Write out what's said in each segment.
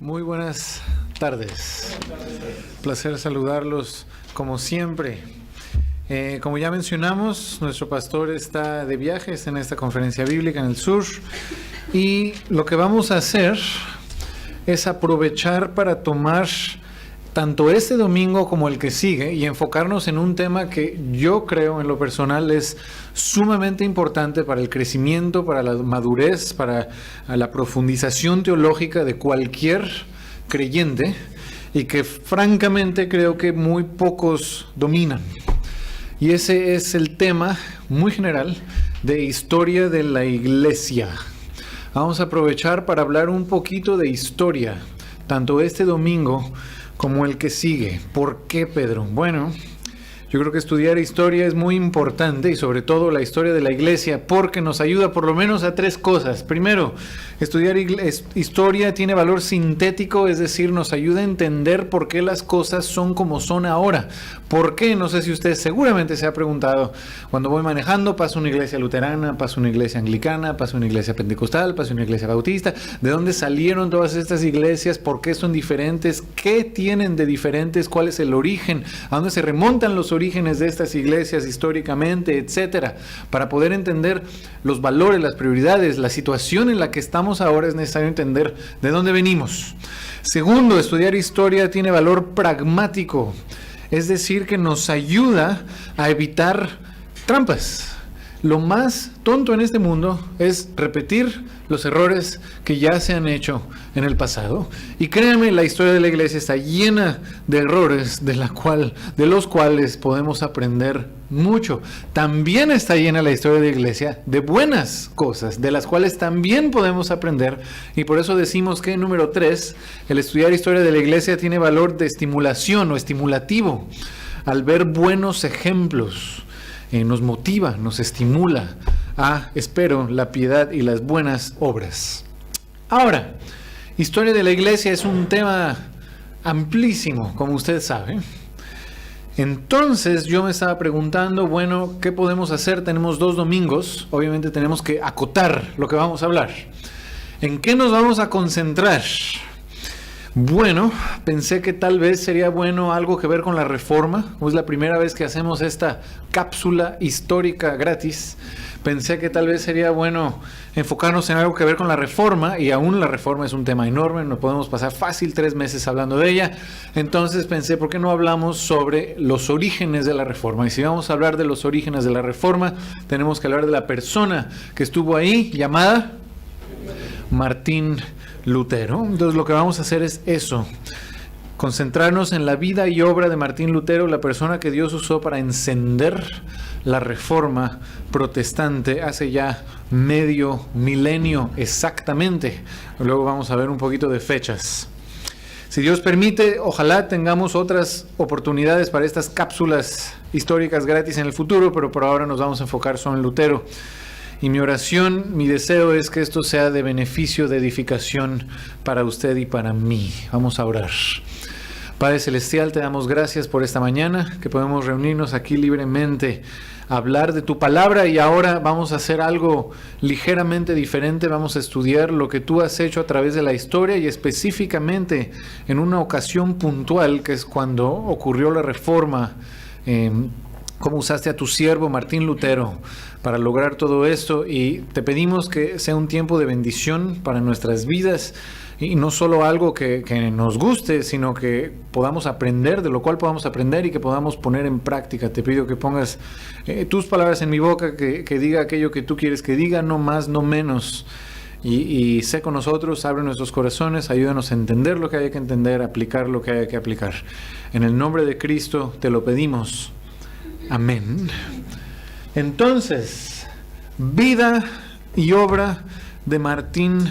Muy buenas tardes. Placer saludarlos como siempre. Como ya mencionamos, nuestro pastor está de viajes en esta conferencia bíblica en el sur y lo que vamos a hacer es aprovechar para tomar tanto este domingo como el que sigue y enfocarnos en un tema que yo creo en lo personal es sumamente importante para el crecimiento, para la madurez, para la profundización teológica de cualquier creyente y que francamente creo que muy pocos dominan. Y ese es el tema muy general de historia de la iglesia. Vamos a aprovechar para hablar un poquito de historia, tanto este domingo como el que sigue. ¿Por qué, Pedro? Bueno, yo creo que estudiar historia es muy importante y sobre todo la historia de la iglesia porque nos ayuda por lo menos a tres cosas. Primero, estudiar historia tiene valor sintético, es decir, nos ayuda a entender por qué las cosas son como son ahora. ¿Por qué? No sé si usted seguramente se ha preguntado. Cuando voy manejando, paso una iglesia luterana, paso una iglesia anglicana, paso una iglesia pentecostal, paso una iglesia bautista. ¿De dónde salieron todas estas iglesias? ¿Por qué son diferentes? ¿Qué tienen de diferentes? ¿Cuál es el origen? ¿A dónde se remontan los orígenes de estas iglesias históricamente, etcétera? Para poder entender los valores, las prioridades, la situación en la que estamos ahora, es necesario entender de dónde venimos. Segundo, estudiar historia tiene valor pragmático. Es decir, que nos ayuda a evitar trampas. Lo más tonto en este mundo es repetir los errores que ya se han hecho en el pasado. Y créanme, la historia de la iglesia está llena de errores de los cuales podemos aprender mucho. También está llena la historia de la iglesia de buenas cosas, de las cuales también podemos aprender. Y por eso decimos que, número 3, el estudiar historia de la iglesia tiene valor de estimulación o estimulativo. Al ver buenos ejemplos, nos motiva, nos estimula a, espero, la piedad y las buenas obras. Ahora, historia de la iglesia es un tema amplísimo, como usted sabe. Entonces yo me estaba preguntando, bueno, ¿qué podemos hacer? Tenemos 2 domingos, obviamente tenemos que acotar lo que vamos a hablar. ¿En qué nos vamos a concentrar? Bueno, pensé que tal vez sería bueno algo que ver con la Reforma. Es la primera vez que hacemos esta cápsula histórica gratis. Pensé que tal vez sería bueno enfocarnos en algo que ver con la Reforma, y aún la Reforma es un tema enorme, no podemos pasar fácil 3 meses hablando de ella. Entonces pensé, ¿por qué no hablamos sobre los orígenes de la Reforma? Y si vamos a hablar de los orígenes de la Reforma, tenemos que hablar de la persona que estuvo ahí, llamada Martín Lutero. Entonces lo que vamos a hacer es eso, concentrarnos en la vida y obra de Martín Lutero, la persona que Dios usó para encender la Reforma protestante hace ya medio milenio exactamente. Luego vamos a ver un poquito de fechas. Si Dios permite, ojalá tengamos otras oportunidades para estas cápsulas históricas gratis en el futuro, pero por ahora nos vamos a enfocar solo en Lutero. Y mi oración, mi deseo es que esto sea de beneficio, de edificación para usted y para mí. Vamos a orar. Padre Celestial, te damos gracias por esta mañana, que podemos reunirnos aquí libremente, hablar de tu palabra, y ahora vamos a hacer algo ligeramente diferente. Vamos a estudiar lo que tú has hecho a través de la historia y específicamente en una ocasión puntual, que es cuando ocurrió la Reforma. Cómo usaste a tu siervo Martín Lutero para lograr todo esto, y te pedimos que sea un tiempo de bendición para nuestras vidas, y no solo algo que nos guste, sino que podamos aprender, de lo cual podamos aprender y que podamos poner en práctica. Te pido que pongas tus palabras en mi boca, que diga aquello que tú quieres que diga, no más, no menos. Y sé con nosotros, abre nuestros corazones, ayúdanos a entender lo que haya que entender, aplicar lo que haya que aplicar. En el nombre de Cristo te lo pedimos. Amén. Entonces, vida y obra de Martín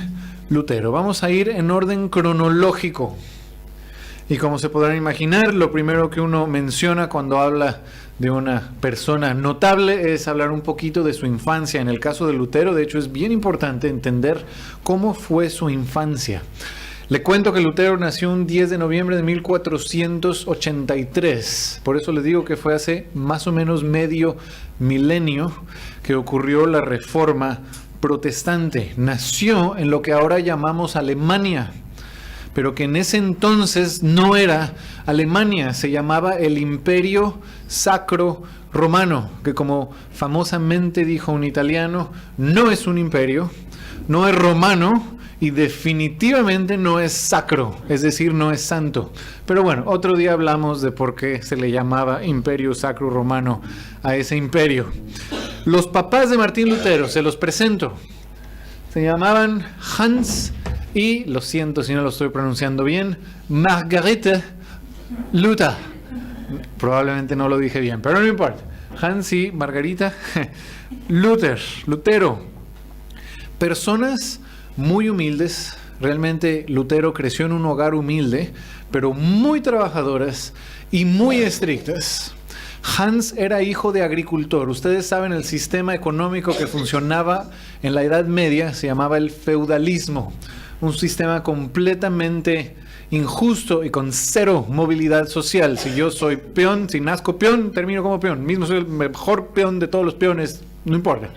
Lutero. Vamos a ir en orden cronológico. Y como se podrán imaginar, lo primero que uno menciona cuando habla de una persona notable es hablar un poquito de su infancia. En el caso de Lutero, de hecho, es bien importante entender cómo fue su infancia. Le cuento que Lutero nació un 10 de noviembre de 1483. Por eso les digo que fue hace más o menos medio milenio que ocurrió la Reforma protestante. Nació en lo que ahora llamamos Alemania. pero que en ese entonces no era Alemania, se llamaba el Imperio Sacro Romano, que como famosamente dijo un italiano, no es un imperio, no es romano y definitivamente no es sacro, es decir, no es santo. Pero bueno, otro día hablamos de por qué se le llamaba Imperio Sacro Romano a ese imperio. Los papás de Martín Lutero, se los presento. Se llamaban Hans y, lo siento si no lo estoy pronunciando bien, Margarete Luther. Probablemente no lo dije bien, pero no importa. Hans y Margarita Lutero. Personas muy humildes. Realmente Lutero creció en un hogar humilde, pero muy trabajadoras y muy estrictas. Hans era hijo de agricultor. Ustedes saben, el sistema económico que funcionaba en la Edad Media se llamaba el feudalismo. Un sistema completamente injusto y con cero movilidad social. Si yo soy peón, si nazco peón, termino como peón. Mismo soy el mejor peón de todos los peones, no importa.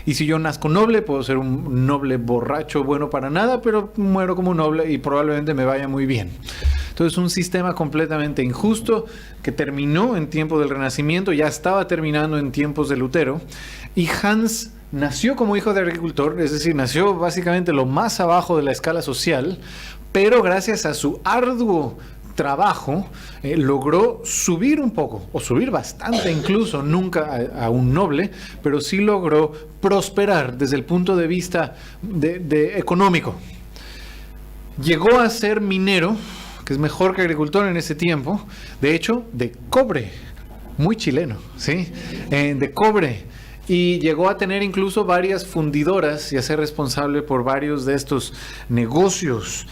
Y si yo nazco noble, puedo ser un noble borracho, bueno para nada, pero muero como noble y probablemente me vaya muy bien. Entonces, un sistema completamente injusto que terminó en tiempos del Renacimiento, ya estaba terminando en tiempos de Lutero. Y Hans nació como hijo de agricultor, es decir, nació básicamente lo más abajo de la escala social, pero gracias a su arduo trabajo logró subir un poco, o subir bastante incluso, nunca a un noble, pero sí logró prosperar desde el punto de vista económico. Llegó a ser minero, que es mejor que agricultor en ese tiempo, de hecho, de cobre, muy chileno, ¿sí? De cobre. Y llegó a tener incluso varias fundidoras y a ser responsable por varios de estos negocios.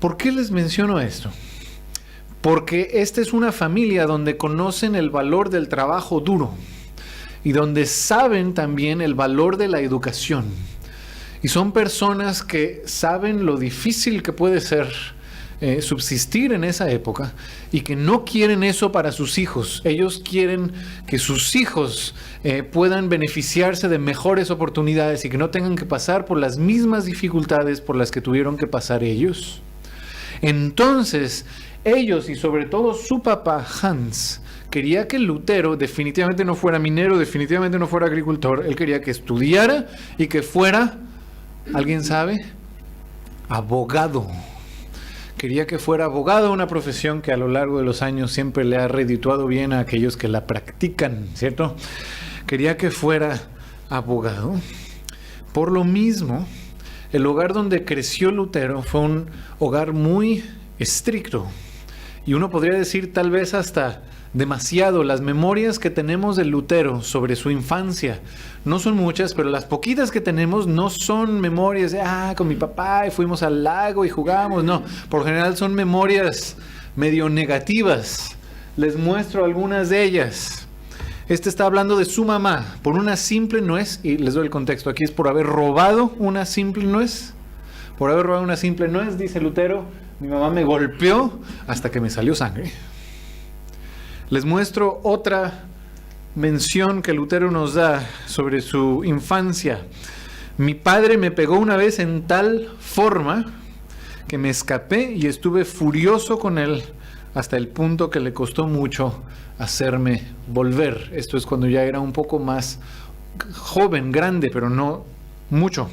¿Por qué les menciono esto? Porque esta es una familia donde conocen el valor del trabajo duro y donde saben también el valor de la educación. Y son personas que saben lo difícil que puede ser subsistir en esa época y que no quieren eso para sus hijos. Ellos quieren que sus hijos puedan beneficiarse de mejores oportunidades y que no tengan que pasar por las mismas dificultades por las que tuvieron que pasar ellos. Entonces, ellos y sobre todo su papá Hans quería que Lutero definitivamente no fuera minero, definitivamente no fuera agricultor. Él quería que estudiara y que fuera, ¿alguien sabe? Abogado. Quería que fuera abogado, una profesión que a lo largo de los años siempre le ha redituado bien a aquellos que la practican, ¿cierto? Quería que fuera abogado. Por lo mismo, el hogar donde creció Lutero fue un hogar muy estricto. Y uno podría decir tal vez hasta demasiado. Las memorias que tenemos de Lutero sobre su infancia no son muchas, pero las poquitas que tenemos no son memorias de con mi papá y fuimos al lago y jugamos. No, por general son memorias medio negativas. Les muestro algunas de ellas. Este está hablando de su mamá por una simple nuez, y les doy el contexto. Aquí es por haber robado una simple nuez. Por haber robado una simple nuez, dice Lutero, mi mamá me golpeó hasta que me salió sangre. Les muestro otra mención que Lutero nos da sobre su infancia. Mi padre me pegó una vez en tal forma que me escapé y estuve furioso con él hasta el punto que le costó mucho hacerme volver. Esto es cuando ya era un poco más joven, grande, pero no mucho.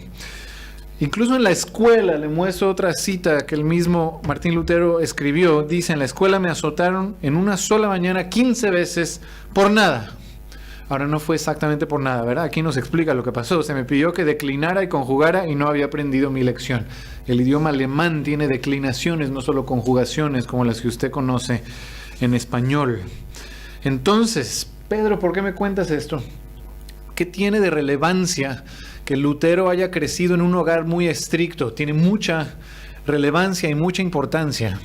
Incluso en la escuela, le muestro otra cita que el mismo Martín Lutero escribió. Dice, en la escuela me azotaron en una sola mañana 15 veces por nada. Ahora no fue exactamente por nada, ¿verdad? Aquí nos explica lo que pasó. Se me pidió que declinara y conjugara y no había aprendido mi lección. El idioma alemán tiene declinaciones, no solo conjugaciones como las que usted conoce en español. Entonces, Pedro, ¿por qué me cuentas esto? ¿Qué tiene de relevancia que Lutero haya crecido en un hogar muy estricto? Tiene mucha relevancia y mucha importancia.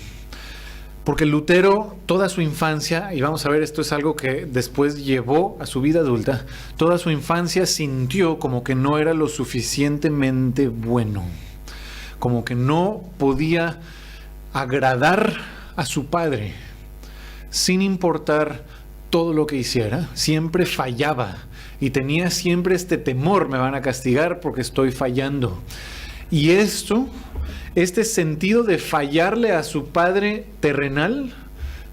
Porque Lutero, toda su infancia, y vamos a ver, esto es algo que después llevó a su vida adulta, toda su infancia sintió como que no era lo suficientemente bueno. Como que no podía agradar a su padre, sin importar todo lo que hiciera. Siempre fallaba. Y tenía siempre este temor, me van a castigar porque estoy fallando. Y este sentido de fallarle a su padre terrenal,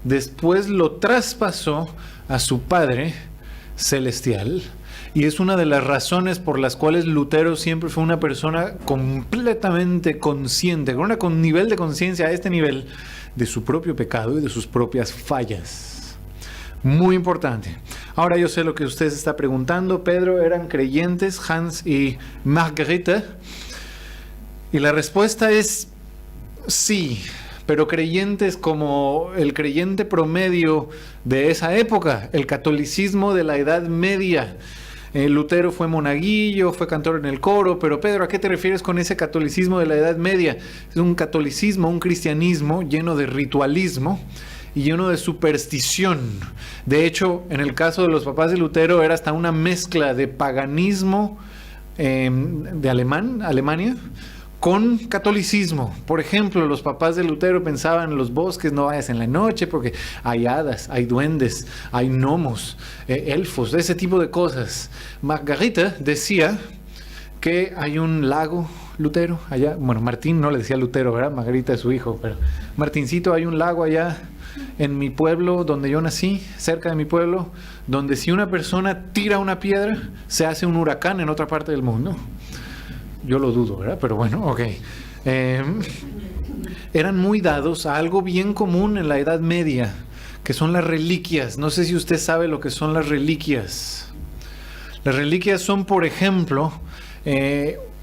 después lo traspasó a su padre celestial. Y es una de las razones por las cuales Lutero siempre fue una persona completamente consciente, con un nivel de conciencia a este nivel de su propio pecado y de sus propias fallas. Muy importante. Ahora yo sé lo que usted se está preguntando. Pedro, ¿eran creyentes Hans y Margarita? Y la respuesta es sí, pero creyentes como el creyente promedio de esa época, el catolicismo de la Edad Media. Lutero fue monaguillo, fue cantor en el coro, pero Pedro, ¿a qué te refieres con ese catolicismo de la Edad Media? Es un catolicismo, un cristianismo lleno de ritualismo y lleno de superstición. De hecho, en el caso de los papás de Lutero era hasta una mezcla de paganismo de Alemania, con catolicismo. Por ejemplo, los papás de Lutero pensaban: en los bosques no vayas en la noche porque hay hadas, hay duendes, hay gnomos, elfos, ese tipo de cosas. Margarita decía que hay un lago, Lutero, allá, bueno, Martín no le decía Lutero, ¿verdad? Margarita es su hijo, pero Martincito, hay un lago allá en mi pueblo donde yo nací, cerca de mi pueblo, donde si una persona tira una piedra, se hace un huracán en otra parte del mundo. Yo lo dudo, ¿verdad? Pero bueno, ok. Eran muy dados a algo bien común en la Edad Media, que son las reliquias. No sé si usted sabe lo que son las reliquias. Las reliquias son, por ejemplo,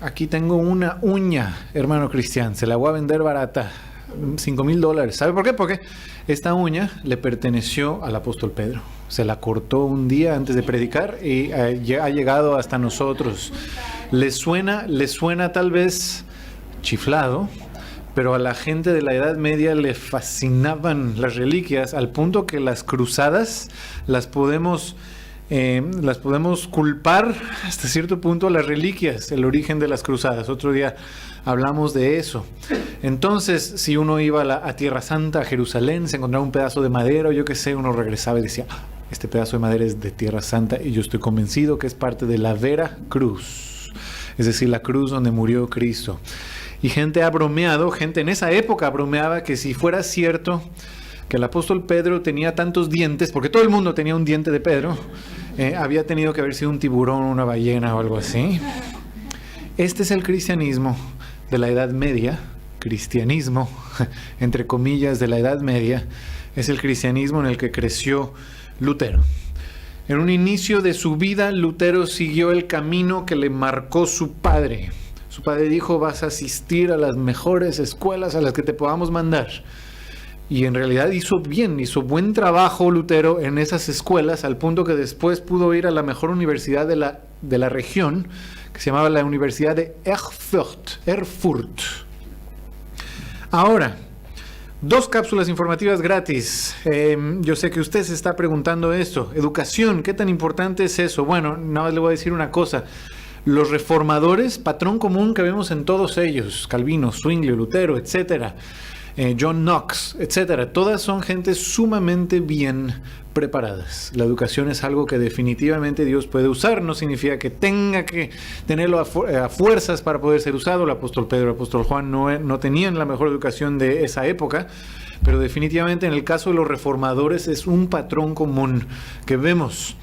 aquí tengo una uña, hermano Cristian, se la voy a vender barata, $5,000. ¿Sabe por qué? Porque esta uña le perteneció al apóstol Pedro. Se la cortó un día antes de predicar y ha llegado hasta nosotros. ¿Le suena tal vez chiflado? Pero a la gente de la Edad Media le fascinaban las reliquias, al punto que las cruzadas las podemos culpar hasta cierto punto a las reliquias, el origen de las cruzadas. Otro día hablamos de eso. Entonces, si uno iba a Tierra Santa, a Jerusalén, se encontraba un pedazo de madera o yo qué sé, uno regresaba y decía: este pedazo de madera es de Tierra Santa y yo estoy convencido que es parte de la Vera Cruz, es decir, la cruz donde murió Cristo. Y gente ha bromeado, gente en esa época bromeaba que si fuera cierto que el apóstol Pedro tenía tantos dientes, porque todo el mundo tenía un diente de Pedro, había tenido que haber sido un tiburón, una ballena o algo así. Este es el cristianismo de la Edad Media, cristianismo, entre comillas, de la Edad Media, es el cristianismo en el que creció Lutero. En un inicio de su vida, Lutero siguió el camino que le marcó su padre. Su padre dijo: vas a asistir a las mejores escuelas a las que te podamos mandar. Y en realidad hizo buen trabajo Lutero en esas escuelas, al punto que después pudo ir a la mejor universidad de la región, que se llamaba la Universidad de Erfurt. Ahora, 2 cápsulas informativas gratis. Yo sé que usted se está preguntando esto. Educación, ¿qué tan importante es eso? Bueno, nada más le voy a decir una cosa. Los reformadores, patrón común que vemos en todos ellos, Calvino, Zwingli, Lutero, etcétera, John Knox, etcétera, todas son gente sumamente bien preparadas. La educación es algo que definitivamente Dios puede usar, no significa que tenga que tenerlo a fuerzas para poder ser usado. El apóstol Pedro, el apóstol Juan no tenían la mejor educación de esa época, pero definitivamente en el caso de los reformadores es un patrón común que vemos.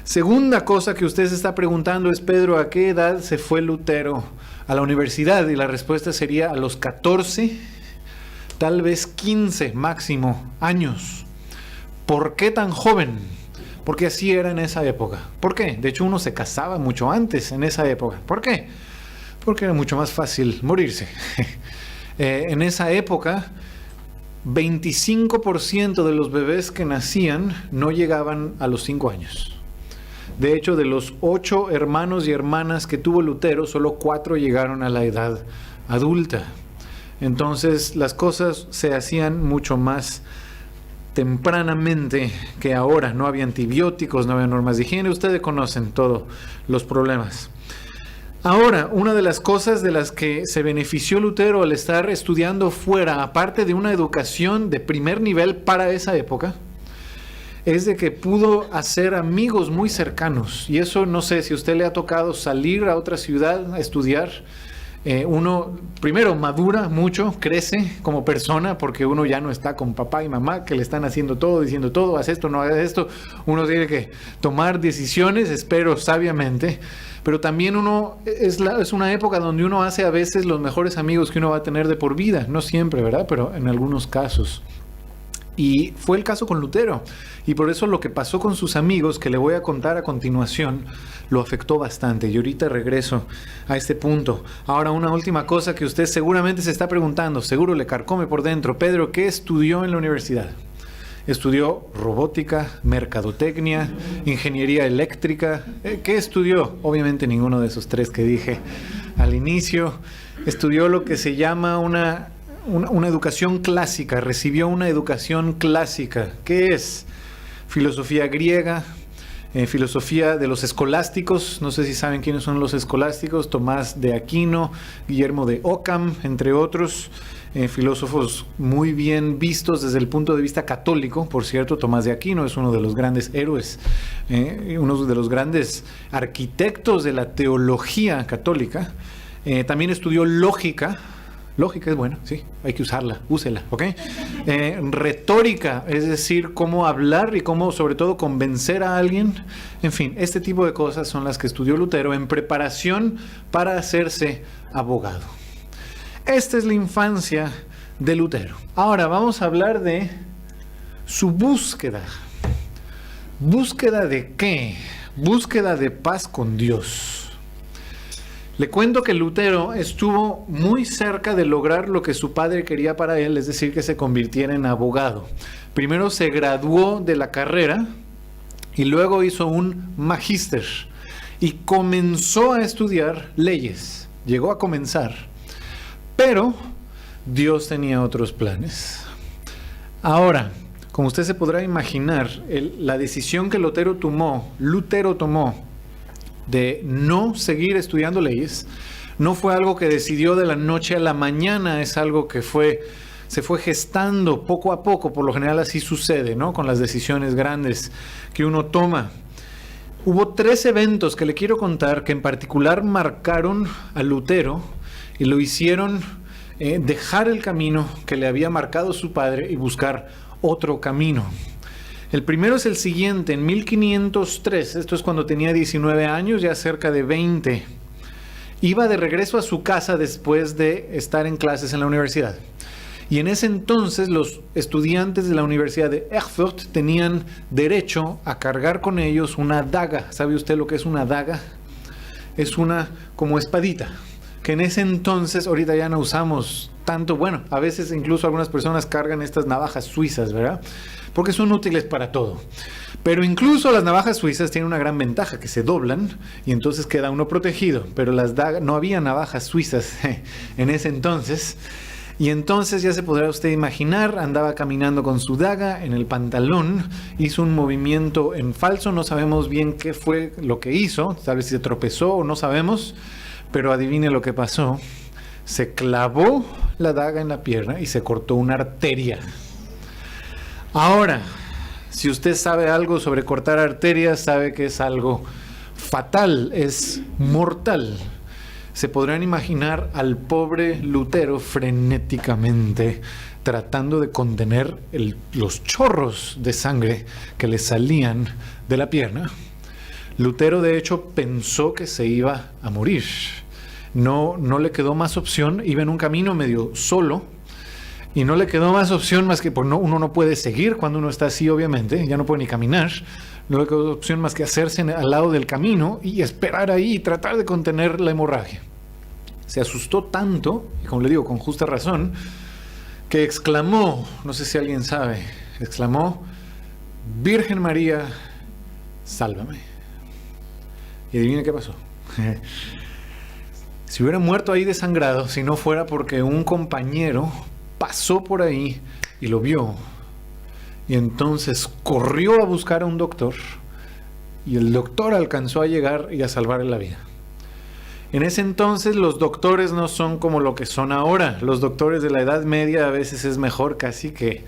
Segunda cosa que usted se está preguntando es: Pedro, ¿a qué edad se fue Lutero a la universidad? Y la respuesta sería a los 14, tal vez 15 máximo años. ¿Por qué tan joven? Porque así era en esa época. ¿Por qué? De hecho, uno se casaba mucho antes en esa época. ¿Por qué? Porque era mucho más fácil morirse. En esa época, 25% de los bebés que nacían no llegaban a los 5 años. De hecho, de los 8 hermanos y hermanas que tuvo Lutero, solo 4 llegaron a la edad adulta. Entonces, las cosas se hacían mucho más tempranamente que ahora. No había antibióticos, no había normas de higiene. Ustedes conocen todos los problemas. Ahora, una de las cosas de las que se benefició Lutero al estar estudiando fuera, aparte de una educación de primer nivel para esa época, es de que pudo hacer amigos muy cercanos. Y eso, no sé si a usted le ha tocado salir a otra ciudad a estudiar. uno primero madura mucho, crece como persona, porque uno ya no está con papá y mamá que le están haciendo todo, diciendo todo, haz esto, no hagas esto. Uno tiene que tomar decisiones, espero sabiamente, pero también es una época donde uno hace a veces los mejores amigos que uno va a tener de por vida, no siempre, ¿verdad? Pero en algunos casos. Y fue el caso con Lutero, y por eso lo que pasó con sus amigos, que le voy a contar a continuación, lo afectó bastante. Y ahorita regreso a este punto. Ahora, una última cosa que usted seguramente se está preguntando, seguro le carcome por dentro. Pedro, ¿qué estudió en la universidad? Estudió robótica, mercadotecnia, ingeniería eléctrica. ¿Qué estudió? Obviamente ninguno de esos tres que dije al inicio. Estudió lo que se llama una educación clásica, recibió una educación clásica. ¿Qué es? Filosofía griega, filosofía de los escolásticos. No sé si saben quiénes son los escolásticos: Tomás de Aquino, Guillermo de Ockham, entre otros. Filósofos muy bien vistos desde el punto de vista católico. Por cierto, Tomás de Aquino es uno de los grandes héroes, uno de los grandes arquitectos de la teología católica. También estudió lógica. Lógica es buena, sí, hay que usarla, úsela, ¿ok? Retórica, es decir, cómo hablar y cómo, sobre todo, convencer a alguien. En fin, este tipo de cosas son las que estudió Lutero en preparación para hacerse abogado. Esta es la infancia de Lutero. Ahora vamos a hablar de su búsqueda. ¿Búsqueda de qué? Búsqueda de paz con Dios. Le cuento que Lutero estuvo muy cerca de lograr lo que su padre quería para él, es decir, que se convirtiera en abogado. Primero se graduó de la carrera y luego hizo un magíster y comenzó a estudiar leyes. Llegó a comenzar, pero Dios tenía otros planes. Ahora, como usted se podrá imaginar, la decisión que Lutero tomó de no seguir estudiando leyes, no fue algo que decidió de la noche a la mañana, es algo que se fue gestando poco a poco. Por lo general así sucede, ¿no? Con las decisiones grandes que uno toma. Hubo 3 eventos que le quiero contar que en particular marcaron a Lutero y lo hicieron dejar el camino que le había marcado su padre y buscar otro camino. El primero es el siguiente: en 1503, esto es cuando tenía 19 años, ya cerca de 20, iba de regreso a su casa después de estar en clases en la universidad. Y en ese entonces los estudiantes de la Universidad de Erfurt tenían derecho a cargar con ellos una daga. ¿Sabe usted lo que es una daga? Es una como espadita, que en ese entonces, ahorita ya no usamos tanto. Bueno, a veces incluso algunas personas cargan estas navajas suizas, ¿verdad? Porque son útiles para todo. Pero incluso las navajas suizas tienen una gran ventaja, que se doblan y entonces queda uno protegido. Pero no había navajas suizas en ese entonces. Y entonces ya se podrá usted imaginar, andaba caminando con su daga en el pantalón, hizo un movimiento en falso, no sabemos bien qué fue lo que hizo, tal vez se tropezó o no sabemos, pero adivine lo que pasó: se clavó la daga en la pierna y se cortó una arteria. Ahora, si usted sabe algo sobre cortar arterias, sabe que es algo fatal, es mortal. Se podrán imaginar al pobre Lutero frenéticamente tratando de contener los chorros de sangre que le salían de la pierna. Lutero, de hecho, pensó que se iba a morir. No le quedó más opción, iba en un camino medio solo. Y no le quedó más opción más que, uno no puede seguir cuando uno está así, obviamente, ya no puede ni caminar. No le quedó opción más que hacerse al lado del camino y esperar ahí y tratar de contener la hemorragia. Se asustó tanto, y como le digo, con justa razón, que exclamó, no sé si alguien sabe, exclamó: Virgen María, sálvame. Y adivinen qué pasó. Si hubiera muerto ahí desangrado, si no fuera porque un compañero pasó por ahí y lo vio, y entonces corrió a buscar a un doctor, y el doctor alcanzó a llegar y a salvarle la vida. En ese entonces los doctores no son como lo que son ahora. Los doctores de la Edad Media a veces es mejor casi que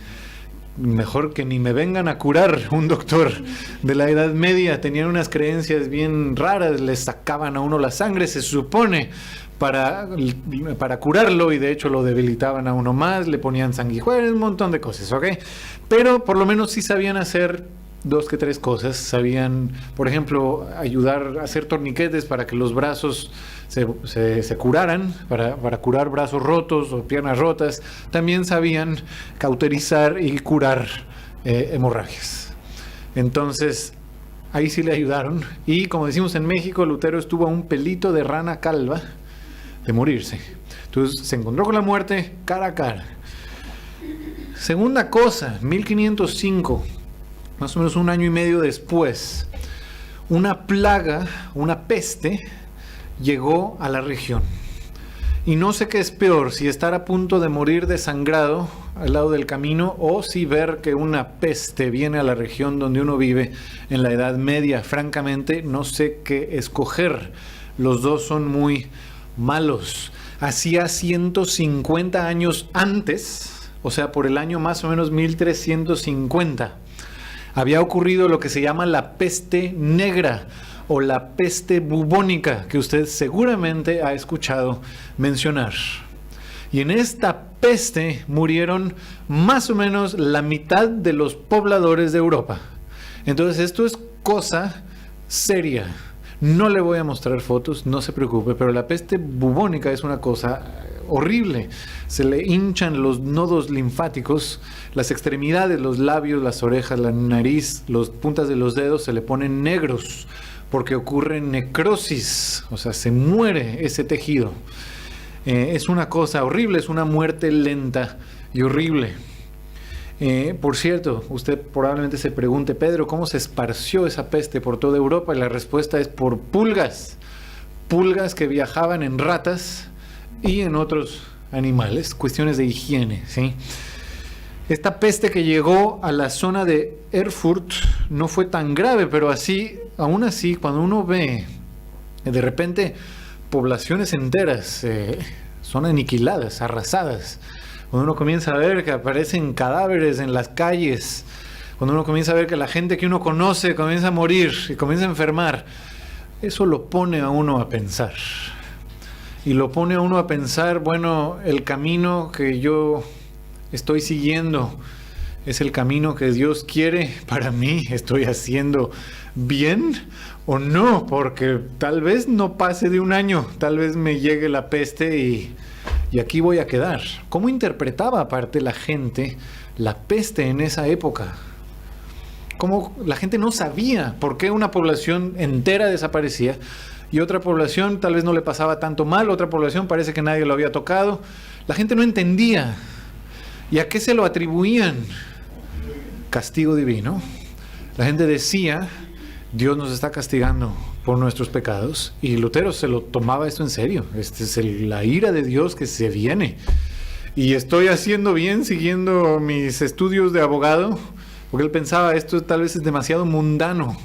mejor que ni me vengan a curar. Un doctor de la Edad Media, tenían unas creencias bien raras, les sacaban a uno la sangre, se supone, para curarlo, y de hecho lo debilitaban a uno más, le ponían sanguijuelas, un montón de cosas, ¿ok? Pero por lo menos sí sabían hacer 2 que 3 cosas. Sabían, por ejemplo, ayudar a hacer torniquetes para que los brazos se curaran, para curar brazos rotos o piernas rotas. También sabían cauterizar y curar hemorragias. Entonces, ahí sí le ayudaron. Y como decimos en México, Lutero estuvo a un pelito de rana calva de morirse. Entonces se encontró con la muerte cara a cara. Segunda cosa, 1505, más o menos un año y medio después, una plaga, una peste, llegó a la región. Y no sé qué es peor, si estar a punto de morir desangrado al lado del camino, o si ver que una peste viene a la región donde uno vive en la Edad Media. Francamente, no sé qué escoger. Los dos son muy malos. Hacía 150 años antes, o sea, por el año más o menos 1350, había ocurrido lo que se llama la peste negra o la peste bubónica, que usted seguramente ha escuchado mencionar. Y en esta peste murieron más o menos la mitad de los pobladores de Europa. Entonces esto es cosa seria. No le voy a mostrar fotos, no se preocupe, pero la peste bubónica es una cosa horrible. Se le hinchan los nodos linfáticos, las extremidades, los labios, las orejas, la nariz, las puntas de los dedos se le ponen negros porque ocurre necrosis, o sea, se muere ese tejido. Es una cosa horrible, es una muerte lenta y horrible. Por cierto, usted probablemente se pregunte, Pedro, ¿cómo se esparció esa peste por toda Europa? Y la respuesta es por pulgas. Pulgas que viajaban en ratas y en otros animales. Cuestiones de higiene, ¿sí? Esta peste que llegó a la zona de Erfurt no fue tan grave, pero aún así, cuando uno ve de repente poblaciones enteras son aniquiladas, arrasadas, cuando uno comienza a ver que aparecen cadáveres en las calles, cuando uno comienza a ver que la gente que uno conoce comienza a morir y comienza a enfermar, eso lo pone a uno a pensar. Y lo pone a uno a pensar, bueno, el camino que yo estoy siguiendo es el camino que Dios quiere para mí. ¿Estoy haciendo bien o no? Porque tal vez no pase de un año, tal vez me llegue la peste y aquí voy a quedar. ¿Cómo interpretaba aparte la gente la peste en esa época? ¿Cómo la gente no sabía por qué una población entera desaparecía y otra población tal vez no le pasaba tanto mal, otra población parece que nadie lo había tocado? La gente no entendía. ¿Y a qué se lo atribuían? Castigo divino. La gente decía, Dios nos está castigando por nuestros pecados, y Lutero se lo tomaba esto en serio. Este es la ira de Dios que se viene, y estoy haciendo bien siguiendo mis estudios de abogado, porque él pensaba, esto tal vez es demasiado mundano.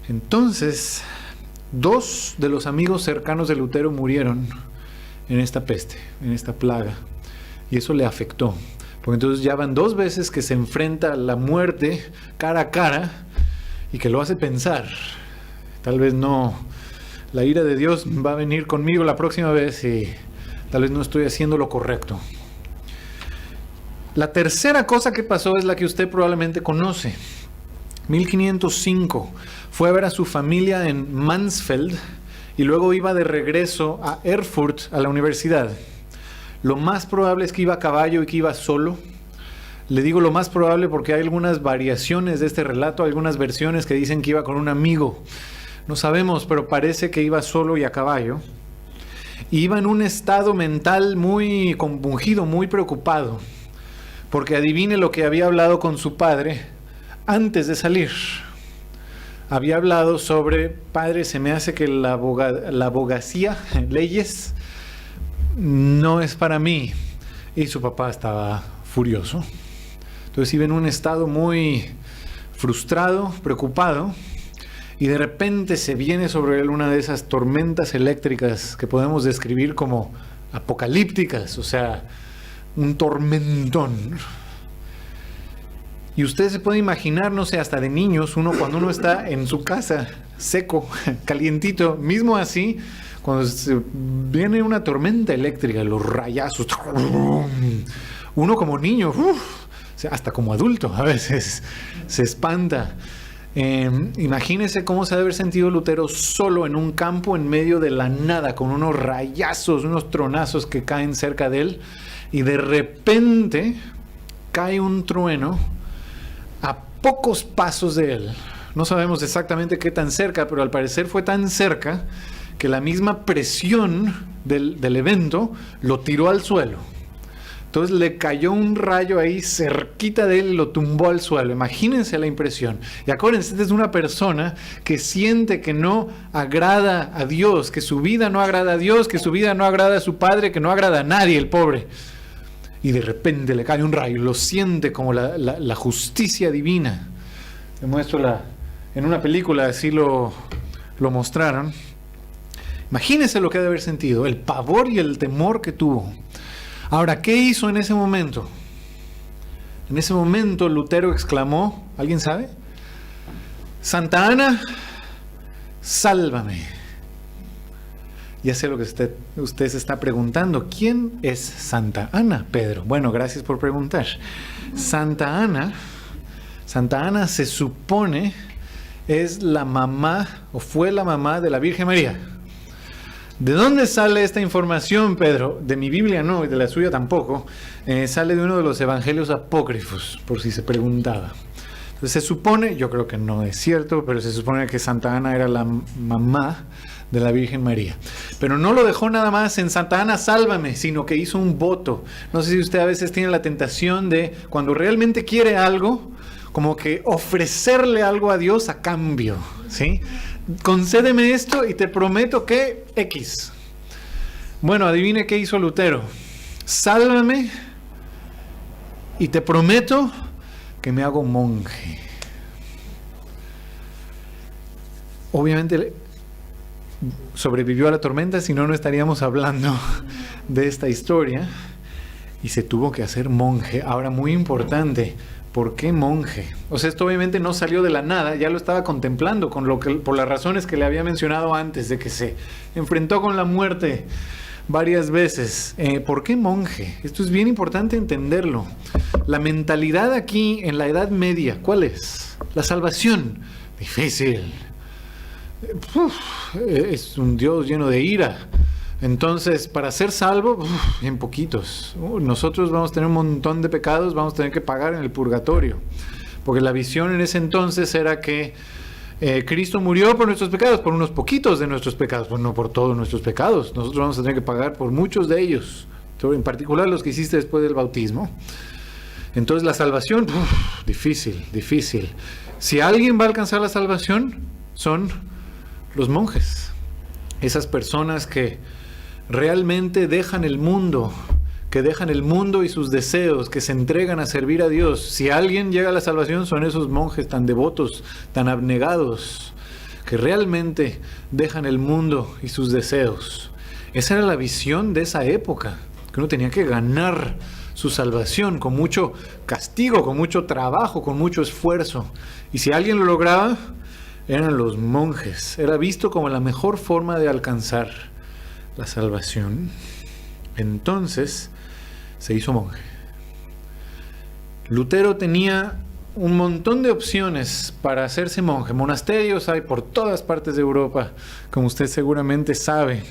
Entonces, 2 de los amigos cercanos de Lutero murieron en esta peste, en esta plaga, y eso le afectó, porque entonces ya van 2 veces que se enfrenta a la muerte cara a cara, y que lo hace pensar, tal vez no, la ira de Dios va a venir conmigo la próxima vez y tal vez no estoy haciendo lo correcto. La tercera cosa que pasó es la que usted probablemente conoce. 1505 fue a ver a su familia en Mansfeld y luego iba de regreso a Erfurt a la universidad. Lo más probable es que iba a caballo y que iba solo. Le digo lo más probable porque hay algunas variaciones de este relato, algunas versiones que dicen que iba con un amigo. No sabemos, pero parece que iba solo y a caballo. Y iba en un estado mental muy compungido, muy preocupado, porque adivine lo que había hablado con su padre antes de salir. Había hablado sobre, padre, se me hace que la abogacía, leyes, no es para mí. Y su papá estaba furioso. Entonces iba en un estado muy frustrado, preocupado, y de repente se viene sobre él una de esas tormentas eléctricas que podemos describir como apocalípticas, o sea, un tormentón. Y usted se puede imaginar, no sé, hasta de niños, cuando uno está en su casa, seco, calientito, mismo así, cuando viene una tormenta eléctrica, los rayazos, uno como niño, hasta como adulto a veces, se espanta. Imagínese cómo se ha de haber sentido Lutero solo en un campo en medio de la nada, con unos rayazos, unos tronazos que caen cerca de él, y de repente cae un trueno a pocos pasos de él. No sabemos exactamente qué tan cerca, pero al parecer fue tan cerca que la misma presión del evento lo tiró al suelo. Entonces le cayó un rayo ahí cerquita de él y lo tumbó al suelo. Imagínense la impresión. Y acuérdense, esta es una persona que siente que no agrada a Dios, que su vida no agrada a Dios, que su vida no agrada a su padre, que no agrada a nadie, el pobre. Y de repente le cae un rayo, lo siente como la justicia divina. Te muestro en una película, así lo mostraron. Imagínense lo que ha de haber sentido, el pavor y el temor que tuvo. Ahora, ¿qué hizo en ese momento? En ese momento Lutero exclamó, ¿alguien sabe? Santa Ana, sálvame. Ya sé lo que usted se está preguntando. ¿Quién es Santa Ana, Pedro? Bueno, gracias por preguntar. Santa Ana se supone es la mamá, o fue la mamá de la Virgen María. ¿De dónde sale esta información, Pedro? De mi Biblia no, y de la suya tampoco. Sale de uno de los evangelios apócrifos, por si se preguntaba. Entonces se supone, yo creo que no es cierto, pero se supone que Santa Ana era la mamá de la Virgen María. Pero no lo dejó nada más en Santa Ana, sálvame, sino que hizo un voto. No sé si usted a veces tiene la tentación de, cuando realmente quiere algo, como que ofrecerle algo a Dios a cambio, ¿sí? Concédeme esto y te prometo que X. Bueno, adivine qué hizo Lutero. Sálvame y te prometo que me hago monje. Obviamente sobrevivió a la tormenta, si no, no estaríamos hablando de esta historia. Y se tuvo que hacer monje. Ahora, muy importante, ¿por qué monje? O sea, esto obviamente no salió de la nada, ya lo estaba contemplando por las razones que le había mencionado antes, de que se enfrentó con la muerte varias veces. ¿Por qué monje? Esto es bien importante entenderlo. La mentalidad aquí en la Edad Media, ¿cuál es? La salvación. Difícil. Es un Dios lleno de ira. Entonces, para ser salvo, bien poquitos. Nosotros vamos a tener un montón de pecados, vamos a tener que pagar en el purgatorio. Porque la visión en ese entonces era que Cristo murió por nuestros pecados, por unos poquitos de nuestros pecados, pues no por todos nuestros pecados. Nosotros vamos a tener que pagar por muchos de ellos, en particular los que hiciste después del bautismo. Entonces la salvación, difícil. Si alguien va a alcanzar la salvación, son los monjes. Esas personas que realmente dejan el mundo, y sus deseos, que se entregan a servir a Dios. Si alguien llega a la salvación, son esos monjes tan devotos, tan abnegados, que realmente dejan el mundo y sus deseos. Esa era la visión de esa época, que uno tenía que ganar su salvación con mucho castigo, con mucho trabajo, con mucho esfuerzo. Y si alguien lo lograba, eran los monjes. Era visto como la mejor forma de alcanzar la salvación. Entonces se hizo monje. Lutero tenía un montón de opciones para hacerse monje. Monasterios hay por todas partes de Europa, como usted seguramente sabe.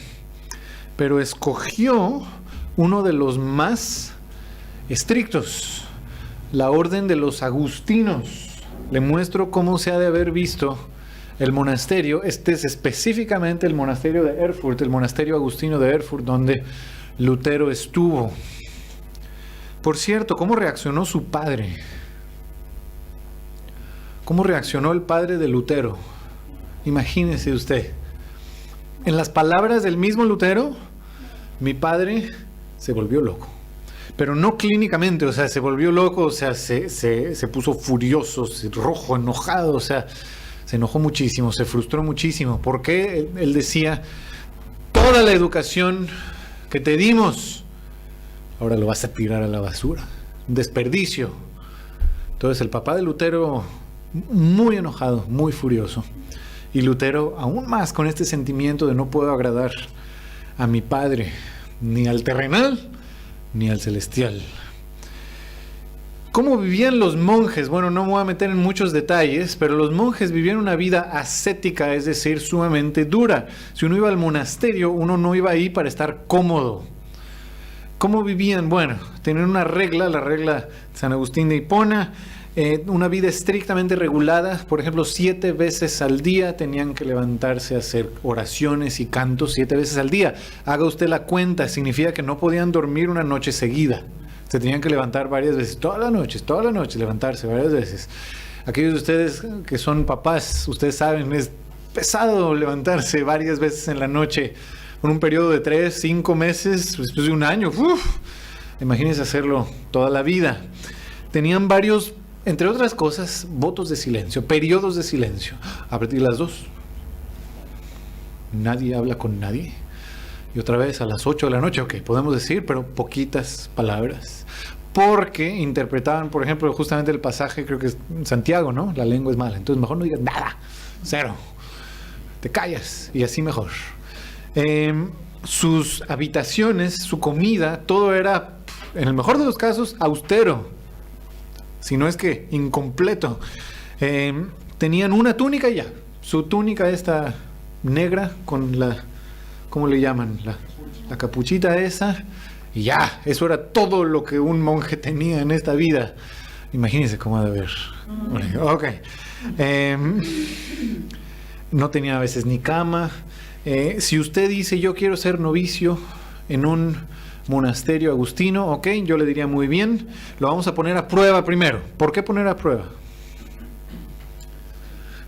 Pero escogió uno de los más estrictos, la orden de los agustinos. Le muestro cómo se ha de haber visto el monasterio. Este es específicamente el monasterio de Erfurt, el monasterio agustino de Erfurt, donde Lutero estuvo. Por cierto, ¿cómo reaccionó su padre? ¿Cómo reaccionó el padre de Lutero? Imagínese usted. En las palabras del mismo Lutero, mi padre se volvió loco. Pero no clínicamente, o sea, se volvió loco, o sea, se puso furioso, rojo, enojado, o sea, se enojó muchísimo, se frustró muchísimo. ¿Por qué? Él decía, toda la educación que te dimos, ahora lo vas a tirar a la basura. Un desperdicio. Entonces el papá de Lutero, muy enojado, muy furioso. Y Lutero aún más con este sentimiento de no puedo agradar a mi padre, ni al terrenal, ni al celestial. ¿Cómo vivían los monjes? Bueno, no me voy a meter en muchos detalles, pero los monjes vivían una vida ascética, es decir, sumamente dura. Si uno iba al monasterio, uno no iba ahí para estar cómodo. ¿Cómo vivían? Bueno, tenían una regla, la regla de San Agustín de Hipona, una vida estrictamente regulada. Por ejemplo, 7 veces al día tenían que levantarse a hacer oraciones y cantos 7 veces al día. Haga usted la cuenta, significa que no podían dormir una noche seguida. Se tenían que levantar varias veces, todas las noches, levantarse varias veces. Aquellos de ustedes que son papás, ustedes saben, es pesado levantarse varias veces en la noche, por un periodo de 3, 5 meses, después de un año. Imagínense hacerlo toda la vida. Tenían varios, entre otras cosas, votos de silencio, periodos de silencio. A partir de las 2, nadie habla con nadie. Y otra vez a las 8 de la noche, ok, podemos decir, pero poquitas palabras. Porque interpretaban, por ejemplo, justamente el pasaje, creo que es en Santiago, ¿no? La lengua es mala. Entonces mejor no digas nada, 0. Te callas y así mejor. Sus habitaciones, su comida, todo era, en el mejor de los casos, austero. Si no es que incompleto. Tenían una túnica y ya. Su túnica esta negra con la... ¿Cómo le llaman? La capuchita esa. Y ya, eso era todo lo que un monje tenía en esta vida. Imagínense cómo ha de ver. Ok. No tenía a veces ni cama. Si usted dice, yo quiero ser novicio en un monasterio agustino, ok, yo le diría muy bien. Lo vamos a poner a prueba primero. ¿Por qué poner a prueba?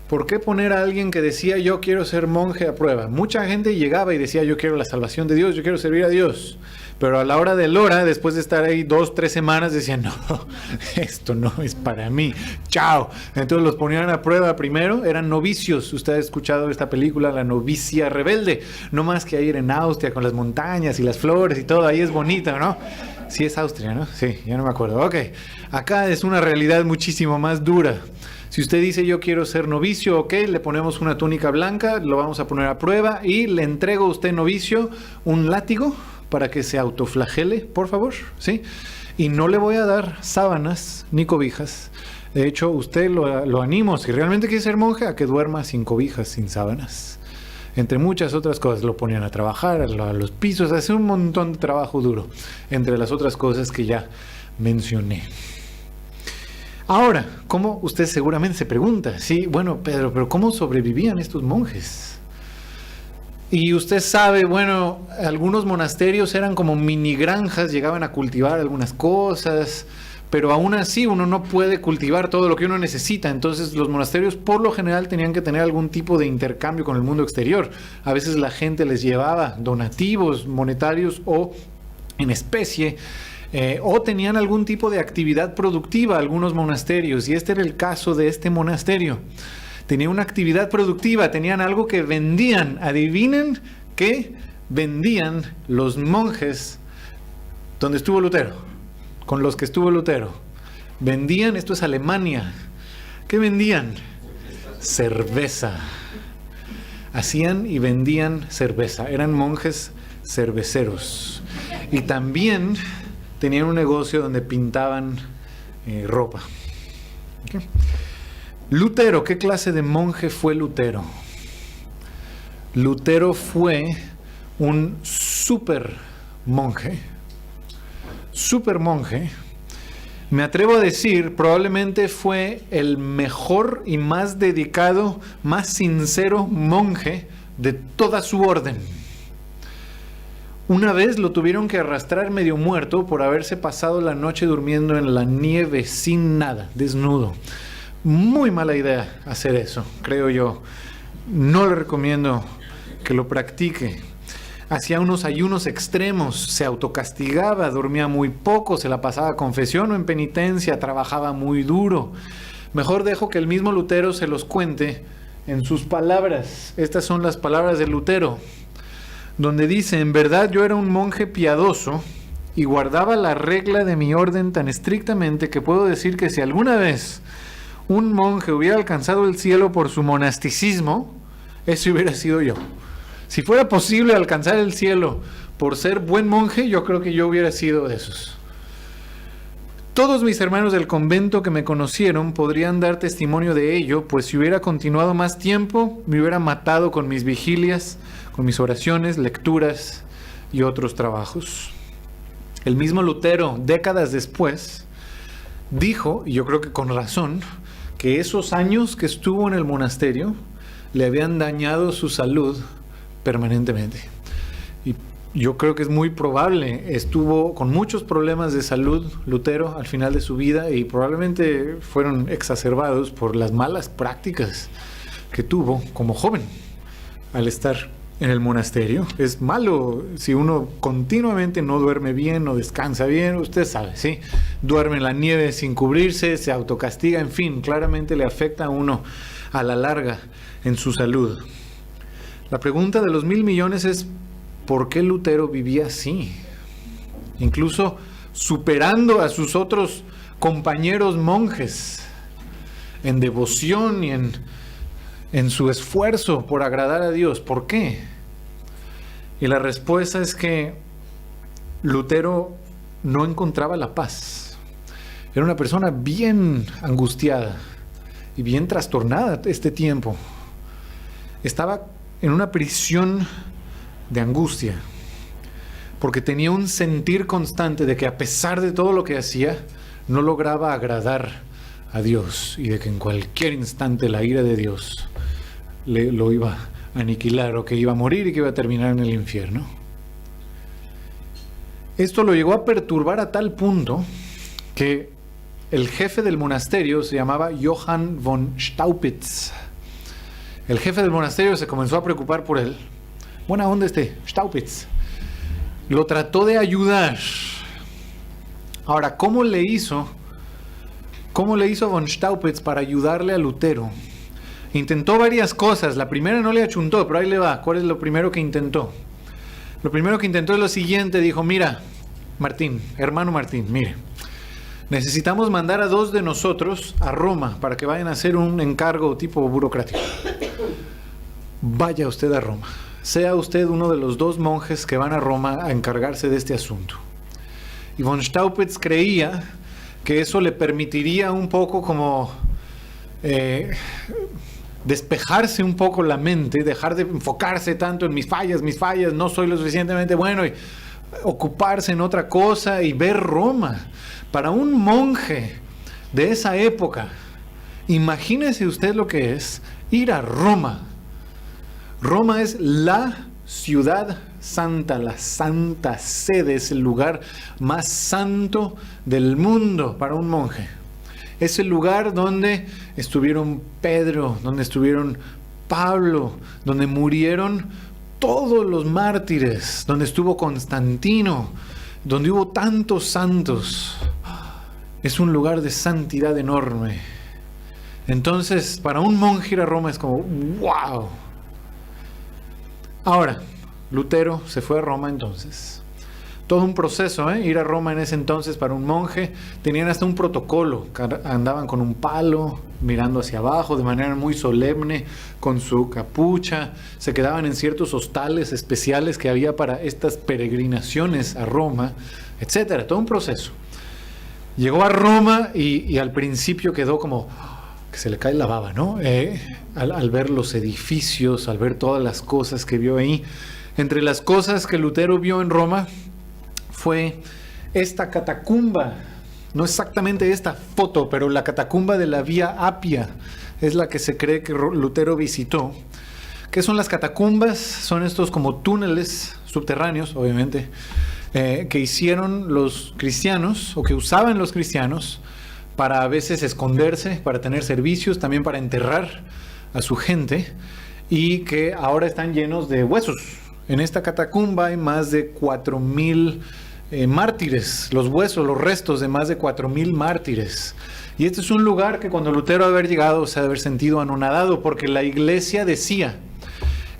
¿Por qué poner a alguien que decía yo quiero ser monje a prueba? Mucha gente llegaba y decía yo quiero la salvación de Dios, yo quiero servir a Dios. Pero a la hora del hora, después de estar ahí 2, 3 semanas, decían no, esto no es para mí, chao. Entonces los ponían a prueba primero, eran novicios. Usted ha escuchado esta película, La novicia rebelde. No más que ir en Austria con las montañas y las flores y todo, ahí es bonito, ¿no? Sí es Austria, ¿no? Sí, ya no me acuerdo. Ok, acá es una realidad muchísimo más dura. Si usted dice yo quiero ser novicio, ok, le ponemos una túnica blanca, lo vamos a poner a prueba y le entrego a usted, novicio, un látigo para que se autoflagele, por favor, ¿sí? Y no le voy a dar sábanas ni cobijas. De hecho, usted lo animo, si realmente quiere ser monje, a que duerma sin cobijas, sin sábanas. Entre muchas otras cosas, lo ponían a trabajar, a los pisos, a hacer un montón de trabajo duro, entre las otras cosas que ya mencioné. Ahora, ¿cómo? Usted seguramente se pregunta, sí, bueno, Pedro, pero ¿cómo sobrevivían estos monjes? Y usted sabe, bueno, algunos monasterios eran como mini granjas, llegaban a cultivar algunas cosas, pero aún así uno no puede cultivar todo lo que uno necesita. Entonces los monasterios por lo general tenían que tener algún tipo de intercambio con el mundo exterior. A veces la gente les llevaba donativos monetarios o en especie, o tenían algún tipo de actividad productiva algunos monasterios, y este era el caso de este monasterio. Tenía una actividad productiva, tenían algo que vendían. Adivinen qué vendían los monjes donde estuvo Lutero, con los que estuvo Lutero. Vendían, esto es Alemania. ¿Qué vendían? Cerveza. Hacían y vendían cerveza. Eran monjes cerveceros. Y también tenían un negocio donde pintaban ropa. ¿Okay? Lutero, ¿qué clase de monje fue Lutero? Lutero fue un super monje. Me atrevo a decir, probablemente fue el mejor y más dedicado, más sincero monje de toda su orden. Una vez lo tuvieron que arrastrar medio muerto por haberse pasado la noche durmiendo en la nieve sin nada, desnudo. Muy mala idea hacer eso, creo yo. No le recomiendo que lo practique. Hacía unos ayunos extremos, se autocastigaba, dormía muy poco, se la pasaba a confesión o en penitencia, trabajaba muy duro. Mejor dejo que el mismo Lutero se los cuente en sus palabras. Estas son las palabras de Lutero, donde dice: en verdad yo era un monje piadoso y guardaba la regla de mi orden tan estrictamente que puedo decir que si alguna vez un monje hubiera alcanzado el cielo por su monasticismo, ese hubiera sido yo. Si fuera posible alcanzar el cielo por ser buen monje, yo creo que yo hubiera sido de esos. Todos mis hermanos del convento que me conocieron podrían dar testimonio de ello, pues si hubiera continuado más tiempo, me hubiera matado con mis vigilias, con mis oraciones, lecturas y otros trabajos. El mismo Lutero, décadas después, dijo, y yo creo que con razón, que esos años que estuvo en el monasterio le habían dañado su salud permanentemente. Y yo creo que es muy probable, estuvo con muchos problemas de salud Lutero al final de su vida y probablemente fueron exacerbados por las malas prácticas que tuvo como joven al estar en el monasterio. Es malo si uno continuamente no duerme bien o descansa bien, usted sabe, ¿sí? Duerme en la nieve sin cubrirse, se autocastiga, en fin, claramente le afecta a uno a la larga en su salud. La pregunta de los 1,000 millones es ¿por qué Lutero vivía así? Incluso superando a sus otros compañeros monjes en devoción y en su esfuerzo por agradar a Dios. ¿Por qué? Y la respuesta es que Lutero no encontraba la paz. Era una persona bien angustiada y bien trastornada este tiempo. Estaba en una prisión de angustia, porque tenía un sentir constante de que a pesar de todo lo que hacía, no lograba agradar a Dios y de que en cualquier instante la ira de Dios lo iba a aniquilar o que iba a morir y que iba a terminar en el infierno. Esto lo llegó a perturbar a tal punto que el jefe del monasterio se llamaba Johann von Staupitz. El jefe del monasterio se comenzó a preocupar por él. Buena onda Staupitz. Lo trató de ayudar. Ahora, ¿cómo le hizo von Staupitz para ayudarle a Lutero? Intentó varias cosas. La primera no le achuntó, pero ahí le va. ¿Cuál es lo primero que intentó? Lo primero que intentó es lo siguiente. Dijo, mira, hermano Martín, mire, necesitamos mandar a 2 de nosotros a Roma para que vayan a hacer un encargo tipo burocrático. Vaya usted a Roma. Sea usted uno de los 2 monjes que van a Roma a encargarse de este asunto. Y von Staupitz creía que eso le permitiría un poco como despejarse un poco la mente, dejar de enfocarse tanto en mis fallas, no soy lo suficientemente bueno, y ocuparse en otra cosa y ver Roma. Para un monje de esa época, imagínese usted lo que es ir a Roma. Roma es la ciudad santa, la santa sede, es el lugar más santo del mundo para un monje. Es el lugar donde estuvieron Pedro, donde estuvieron Pablo, donde murieron todos los mártires, donde estuvo Constantino, donde hubo tantos santos. Es un lugar de santidad enorme. Entonces, para un monje ir a Roma es como ¡wow! Ahora, Lutero se fue a Roma entonces. Todo un proceso, ir a Roma en ese entonces para un monje. Tenían hasta un protocolo. Andaban con un palo, mirando hacia abajo, de manera muy solemne, con su capucha. Se quedaban en ciertos hostales especiales que había para estas peregrinaciones a Roma, etcétera. Todo un proceso. Llegó a Roma y al principio quedó como que se le cae la baba, ¿no? Al ver los edificios, al ver todas las cosas que vio ahí. Entre las cosas que Lutero vio en Roma fue esta catacumba, no exactamente esta foto, pero la catacumba de la Vía Apia es la que se cree que Lutero visitó. ¿Qué son las catacumbas? Son estos como túneles subterráneos, obviamente, que hicieron los cristianos, o que usaban los cristianos, para a veces esconderse, para tener servicios, también para enterrar a su gente, y que ahora están llenos de huesos. En esta catacumba hay más de 4,000 mártires, los huesos, los restos de más de 4,000 mártires. Y este es un lugar que cuando Lutero haber llegado se ha de haber sentido anonadado, porque la iglesia decía,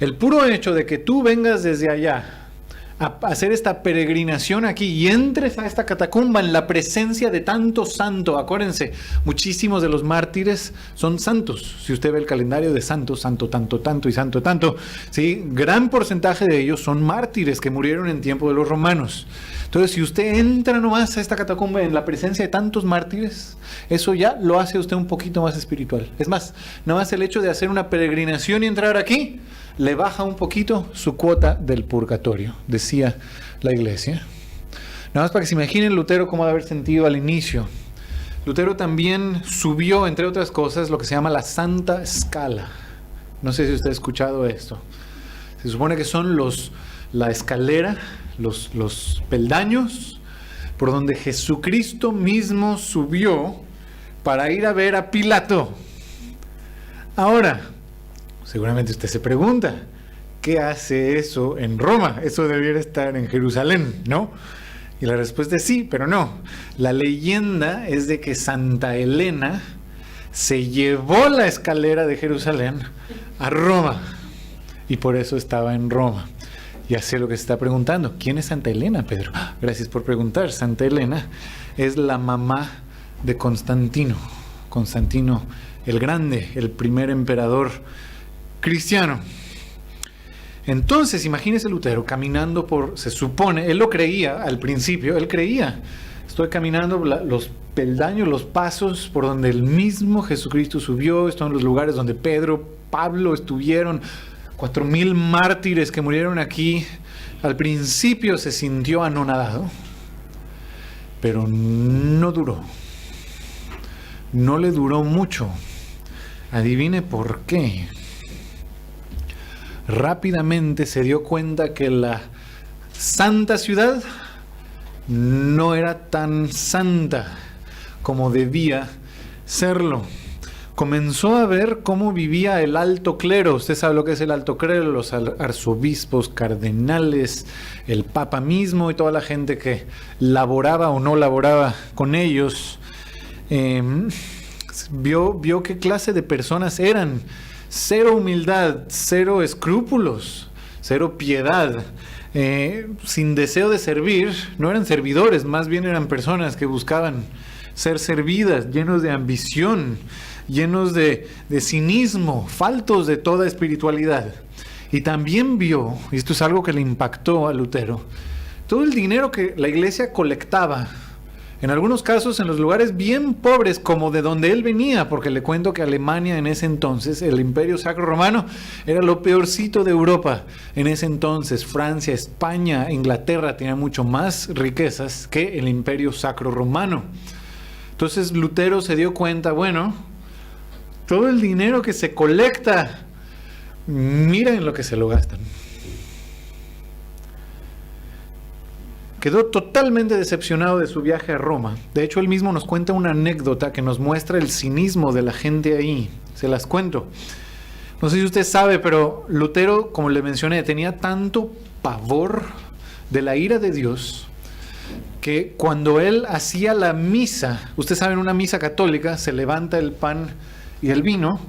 el puro hecho de que tú vengas desde allá a hacer esta peregrinación aquí y entres a esta catacumba en la presencia de tanto santo. Acuérdense, muchísimos de los mártires son santos. Si usted ve el calendario de santos, santo, tanto, tanto y santo, tanto, ¿sí? Gran porcentaje de ellos son mártires que murieron en tiempo de los romanos. Entonces, si usted entra nomás a esta catacumba en la presencia de tantos mártires, eso ya lo hace a usted un poquito más espiritual. Es más, nada más el hecho de hacer una peregrinación y entrar aquí, le baja un poquito su cuota del purgatorio, decía la iglesia. Nada más para que se imaginen Lutero cómo ha de haber sentido al inicio. Lutero también subió, entre otras cosas, lo que se llama la Santa Scala. No sé si usted ha escuchado esto. Se supone que son la escalera, los peldaños, por donde Jesucristo mismo subió para ir a ver a Pilato. Ahora, seguramente usted se pregunta, ¿qué hace eso en Roma? Eso debiera estar en Jerusalén, ¿no? Y la respuesta es sí, pero no. La leyenda es de que Santa Elena se llevó la escalera de Jerusalén a Roma y por eso estaba en Roma. Ya sé lo que se está preguntando. ¿Quién es Santa Elena, Pedro? Gracias por preguntar. Santa Elena es la mamá de Constantino. Constantino el Grande, el primer emperador cristiano. Entonces, imagínese Lutero caminando se supone, él lo creía al principio, él creía, estoy caminando los peldaños, los pasos por donde el mismo Jesucristo subió, están los lugares donde Pedro, Pablo estuvieron, 4,000 mártires que murieron aquí. Al principio se sintió anonadado, pero no duró, no le duró mucho. Adivine por qué. Rápidamente se dio cuenta que la santa ciudad no era tan santa como debía serlo. Comenzó a ver cómo vivía el alto clero. Usted sabe lo que es el alto clero, los arzobispos, cardenales, el papa mismo y toda la gente que laboraba o no laboraba con ellos. Vio qué clase de personas eran. Cero humildad, cero escrúpulos, cero piedad, sin deseo de servir. No eran servidores, más bien eran personas que buscaban ser servidas, llenos de ambición, llenos de cinismo, faltos de toda espiritualidad. Y también vio, y esto es algo que le impactó a Lutero, todo el dinero que la iglesia colectaba, en algunos casos en los lugares bien pobres como de donde él venía, porque le cuento que Alemania en ese entonces, el Imperio Sacro Romano, era lo peorcito de Europa. En ese entonces Francia, España, Inglaterra tenían mucho más riquezas que el Imperio Sacro Romano. Entonces Lutero se dio cuenta, bueno, todo el dinero que se colecta, mira en lo que se lo gastan. Quedó totalmente decepcionado de su viaje a Roma. De hecho, él mismo nos cuenta una anécdota que nos muestra el cinismo de la gente ahí. Se las cuento. No sé si usted sabe, pero Lutero, como le mencioné, tenía tanto pavor de la ira de Dios que cuando él hacía la misa, usted sabe, en una misa católica se levanta el pan y el vino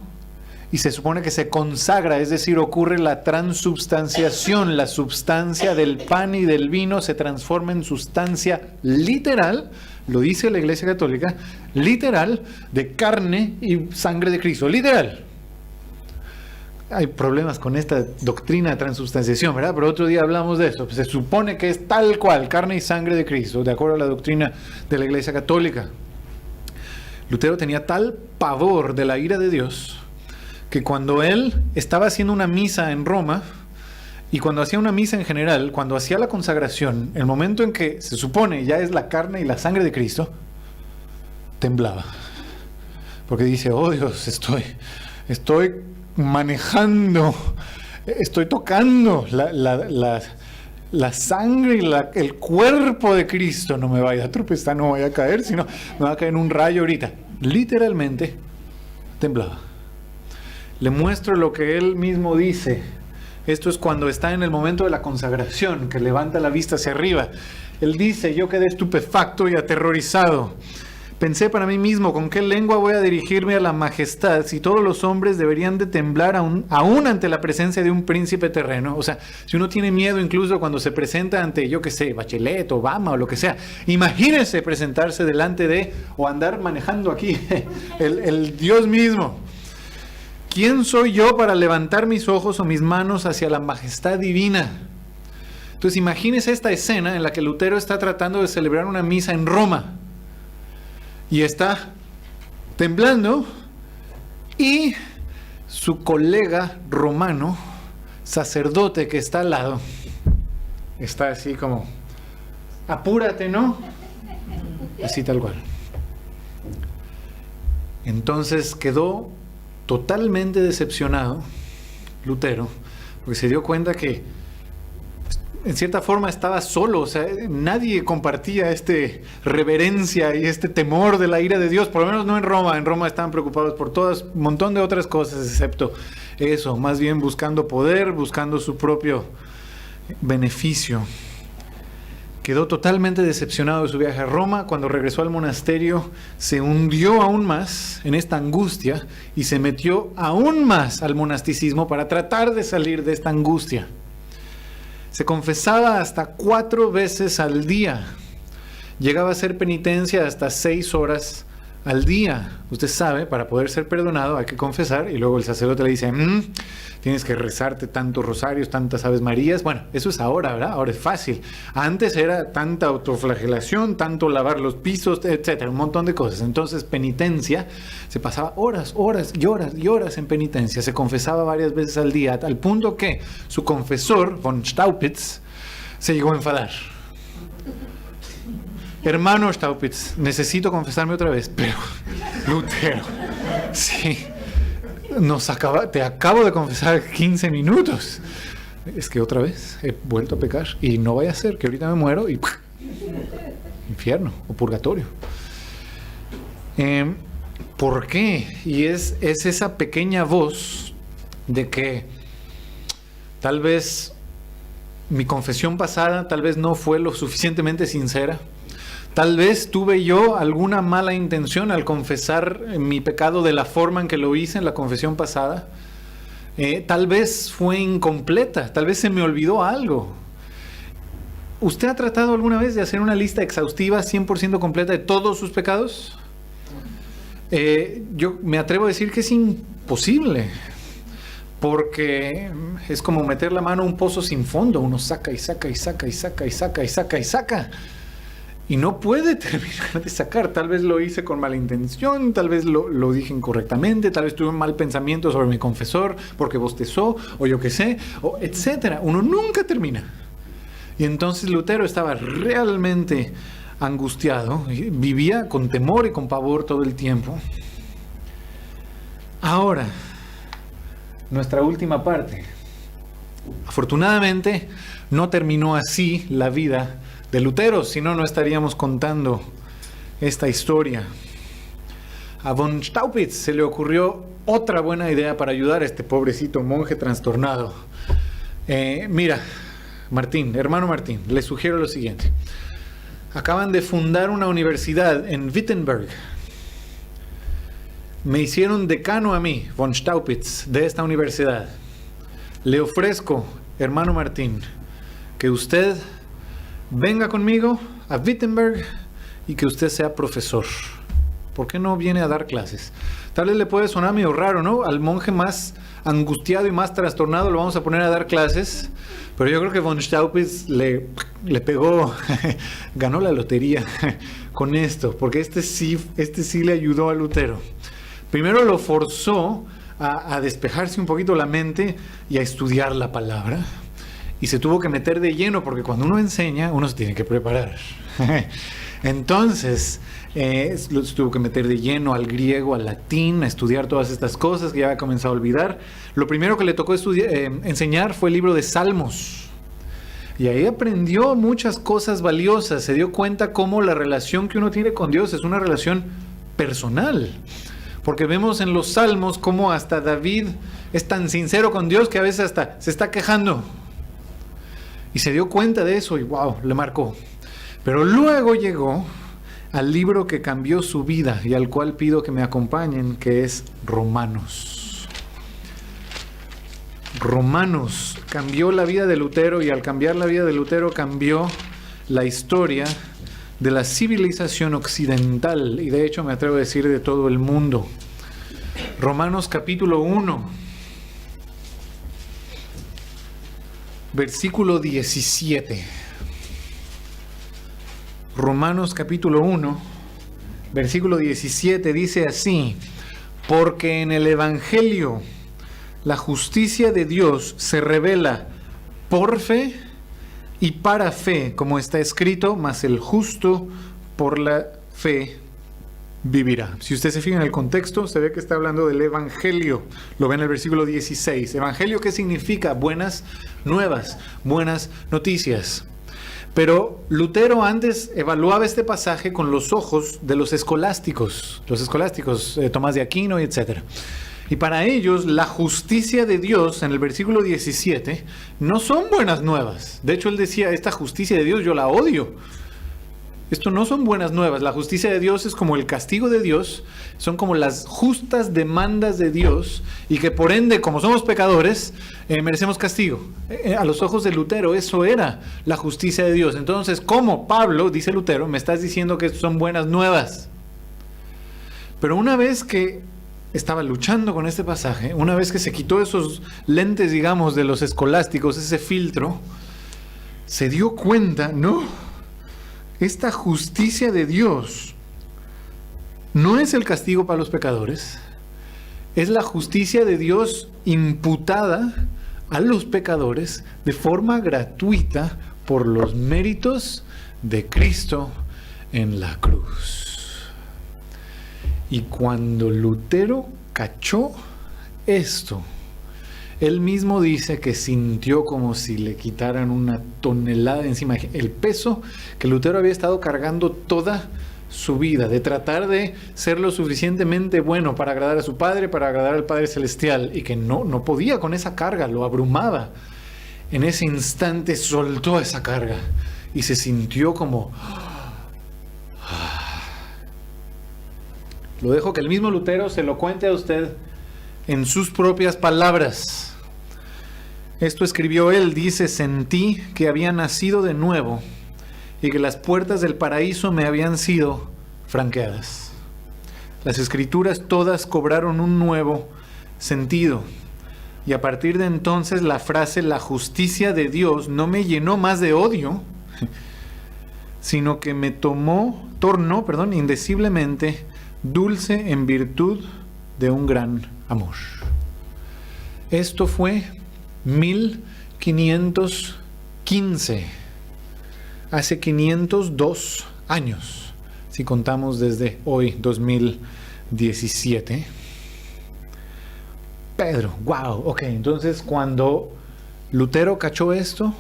y se supone que se consagra, es decir, ocurre la transubstanciación, la substancia del pan y del vino se transforma en sustancia literal, lo dice la Iglesia Católica, literal, de carne y sangre de Cristo, literal. Hay problemas con esta doctrina de transubstanciación, ¿verdad? Pero otro día hablamos de eso. Se supone que es tal cual, carne y sangre de Cristo, de acuerdo a la doctrina de la Iglesia Católica. Lutero tenía tal pavor de la ira de Dios que cuando él estaba haciendo una misa en Roma, y cuando hacía una misa en general, cuando hacía la consagración, el momento en que se supone ya es la carne y la sangre de Cristo, temblaba. Porque dice, oh Dios, estoy manejando, estoy tocando la sangre y el cuerpo de Cristo. No me vaya a tropezar, no vaya a caer, sino me va a caer en un rayo ahorita. Literalmente temblaba. Le muestro lo que él mismo dice. Esto es cuando está en el momento de la consagración, que levanta la vista hacia arriba. Él dice, yo quedé estupefacto y aterrorizado. Pensé para mí mismo, ¿con qué lengua voy a dirigirme a la majestad si todos los hombres deberían de temblar aún ante la presencia de un príncipe terreno? O sea, si uno tiene miedo incluso cuando se presenta ante, yo qué sé, Bachelet, Obama o lo que sea, imagínese presentarse delante de, o andar manejando aquí, el Dios mismo. ¿Quién soy yo para levantar mis ojos o mis manos hacia la majestad divina? Entonces imagínese esta escena en la que Lutero está tratando de celebrar una misa en Roma. Y está temblando y su colega romano, sacerdote que está al lado, está así como, apúrate, ¿no? Así tal cual. Entonces quedó totalmente decepcionado Lutero, porque se dio cuenta que en cierta forma estaba solo, o sea, nadie compartía reverencia y temor de la ira de Dios, por lo menos no en Roma. En Roma estaban preocupados por un montón de otras cosas, excepto eso, más bien buscando poder, buscando su propio beneficio. Quedó totalmente decepcionado de su viaje a Roma. Cuando regresó al monasterio, se hundió aún más en esta angustia y se metió aún más al monasticismo para tratar de salir de esta angustia. Se confesaba hasta 4 veces al día. Llegaba a hacer penitencia hasta 6 horas al día. Usted sabe, para poder ser perdonado hay que confesar, y luego el sacerdote le dice, tienes que rezarte tantos rosarios, tantas Aves Marías. Bueno, eso es ahora, ¿verdad? Ahora es fácil. Antes era tanta autoflagelación, tanto lavar los pisos, etcétera, un montón de cosas. Entonces, penitencia, se pasaba horas y horas en penitencia. Se confesaba varias veces al día, al punto que su confesor, von Staupitz, se llegó a enfadar. Hermano Staupitz, necesito confesarme otra vez, pero Lutero, sí, te acabo de confesar 15 minutos. Es que otra vez he vuelto a pecar y no vaya a ser que ahorita me muero y infierno o purgatorio. ¿Por qué? Y es esa pequeña voz de que tal vez mi confesión pasada tal vez no fue lo suficientemente sincera. Tal vez tuve yo alguna mala intención al confesar mi pecado de la forma en que lo hice en la confesión pasada. Tal vez fue incompleta, tal vez se me olvidó algo. ¿Usted ha tratado alguna vez de hacer una lista exhaustiva, 100% completa de todos sus pecados? Yo me atrevo a decir que es imposible, porque es como meter la mano a un pozo sin fondo. Uno saca y saca y saca y saca y saca y saca y saca. Y no puede terminar de sacar. Tal vez lo hice con mala intención, tal vez lo dije incorrectamente, tal vez tuve un mal pensamiento sobre mi confesor porque bostezó, o yo qué sé, o etcétera. Uno nunca termina. Y entonces Lutero estaba realmente angustiado, vivía con temor y con pavor todo el tiempo. Ahora, nuestra última parte. Afortunadamente, no terminó así la vida de Lutero, si no, no estaríamos contando esta historia. A von Staupitz se le ocurrió otra buena idea para ayudar a este pobrecito monje trastornado. Mira, hermano Martín, le sugiero lo siguiente. Acaban de fundar una universidad en Wittenberg. Me hicieron decano a mí, von Staupitz, de esta universidad. Le ofrezco, hermano Martín, que usted venga conmigo a Wittenberg y que usted sea profesor. ¿Por qué no viene a dar clases? Tal vez le puede sonar medio raro, ¿no? Al monje más angustiado y más trastornado lo vamos a poner a dar clases, pero yo creo que von Staupitz le pegó, ganó la lotería con esto, porque este sí le ayudó a Lutero. Primero lo forzó a despejarse un poquito la mente y a estudiar la palabra. Y se tuvo que meter de lleno, porque cuando uno enseña, uno se tiene que preparar. Entonces, se tuvo que meter de lleno al griego, al latín, a estudiar todas estas cosas que ya había comenzado a olvidar. Lo primero que le tocó enseñar fue el libro de Salmos. Y ahí aprendió muchas cosas valiosas. Se dio cuenta cómo la relación que uno tiene con Dios es una relación personal. Porque vemos en los Salmos cómo hasta David es tan sincero con Dios que a veces hasta se está quejando. Y se dio cuenta de eso y wow, le marcó. Pero luego llegó al libro que cambió su vida y al cual pido que me acompañen, que es Romanos. Romanos cambió la vida de Lutero, y al cambiar la vida de Lutero cambió la historia de la civilización occidental, y de hecho me atrevo a decir de todo el mundo. Romanos capítulo 1, versículo 17. Romanos capítulo 1, versículo 17 dice así: porque en el Evangelio la justicia de Dios se revela por fe y para fe, como está escrito, mas el justo por la fe vivirá. Si usted se fija en el contexto, se ve que está hablando del Evangelio. Lo ve en el versículo 16. Evangelio, ¿qué significa? Buenas nuevas, buenas noticias. Pero Lutero antes evaluaba este pasaje con los ojos de los escolásticos, Tomás de Aquino, etc. Y para ellos, la justicia de Dios, en el versículo 17, no son buenas nuevas. De hecho, él decía, esta justicia de Dios yo la odio. Esto no son buenas nuevas. La justicia de Dios es como el castigo de Dios, son como las justas demandas de Dios, y que por ende, como somos pecadores, merecemos castigo. A los ojos de Lutero, eso era la justicia de Dios. Entonces, ¿cómo, Pablo, dice Lutero, me estás diciendo que son buenas nuevas? Pero una vez que estaba luchando con este pasaje, una vez que se quitó esos lentes, digamos, de los escolásticos, ese filtro, se dio cuenta, no, esta justicia de Dios no es el castigo para los pecadores, es la justicia de Dios imputada a los pecadores de forma gratuita por los méritos de Cristo en la cruz. Y cuando Lutero cachó esto, él mismo dice que sintió como si le quitaran una tonelada encima. El peso que Lutero había estado cargando toda su vida, de tratar de ser lo suficientemente bueno para agradar a su Padre, para agradar al Padre Celestial, y que no podía con esa carga, lo abrumaba. En ese instante soltó esa carga y se sintió como... Lo dejo que el mismo Lutero se lo cuente a usted en sus propias palabras. Esto escribió él, dice: sentí que había nacido de nuevo y que las puertas del paraíso me habían sido franqueadas. Las escrituras todas cobraron un nuevo sentido, y a partir de entonces la frase "la justicia de Dios" no me llenó más de odio, sino que me tornó indeciblemente dulce en virtud de un gran amor. Esto fue 1515, hace 502 años, si contamos desde hoy, 2017. Pedro, wow, ok, entonces cuando Lutero cachó esto,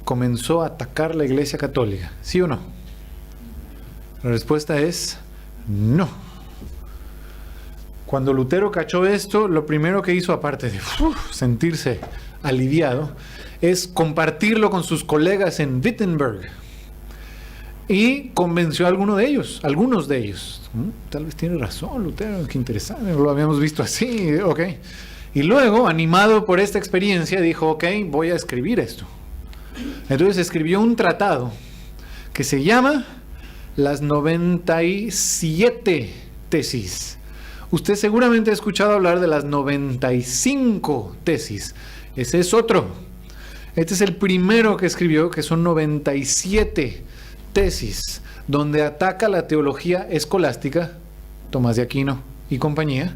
comenzó a atacar la Iglesia Católica, ¿sí o no? La respuesta es no. Cuando Lutero cachó esto, lo primero que hizo, aparte de sentirse aliviado, es compartirlo con sus colegas en Wittenberg. Y convenció a algunos de ellos. Tal vez tiene razón Lutero, qué interesante, no lo habíamos visto así, ok. Y luego, animado por esta experiencia, dijo, ok, voy a escribir esto. Entonces escribió un tratado que se llama Las 97 tesis. Usted seguramente ha escuchado hablar de las 95 tesis. Ese es otro. Este es el primero que escribió, que son 97 tesis, donde ataca la teología escolástica, Tomás de Aquino y compañía,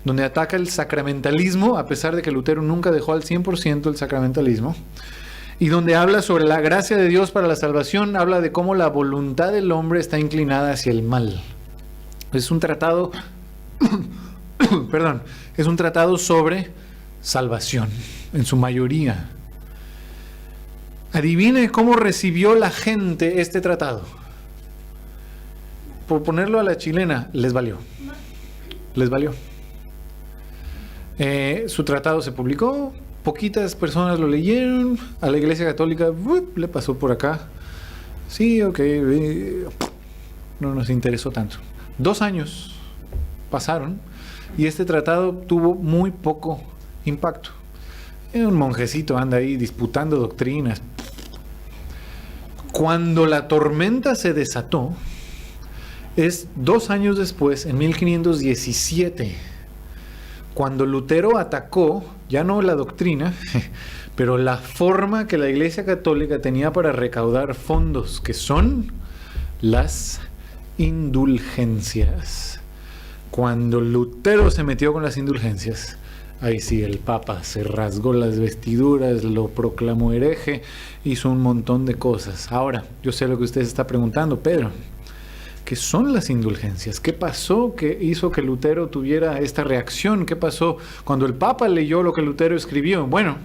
donde ataca el sacramentalismo, a pesar de que Lutero nunca dejó al 100% el sacramentalismo, y donde habla sobre la gracia de Dios para la salvación, habla de cómo la voluntad del hombre está inclinada hacia el mal. Es un tratado, es un tratado sobre salvación, en su mayoría. Adivine cómo recibió la gente este tratado. Por ponerlo a la chilena, les valió. Su tratado se publicó, poquitas personas lo leyeron, a la Iglesia Católica le pasó por acá. Sí, ok. no nos interesó tanto. 2 años pasaron y este tratado tuvo muy poco impacto. Un monjecito anda ahí disputando doctrinas. Cuando la tormenta se desató, es 2 años después, en 1517, cuando Lutero atacó, ya no la doctrina, pero la forma que la Iglesia Católica tenía para recaudar fondos, que son las indulgencias. Cuando Lutero se metió con las indulgencias, ahí sí el Papa se rasgó las vestiduras, lo proclamó hereje, hizo un montón de cosas. Ahora, yo sé lo que usted se está preguntando, Pedro. ¿Qué son las indulgencias? ¿Qué pasó que hizo que Lutero tuviera esta reacción? ¿Qué pasó cuando el Papa leyó lo que Lutero escribió? Bueno,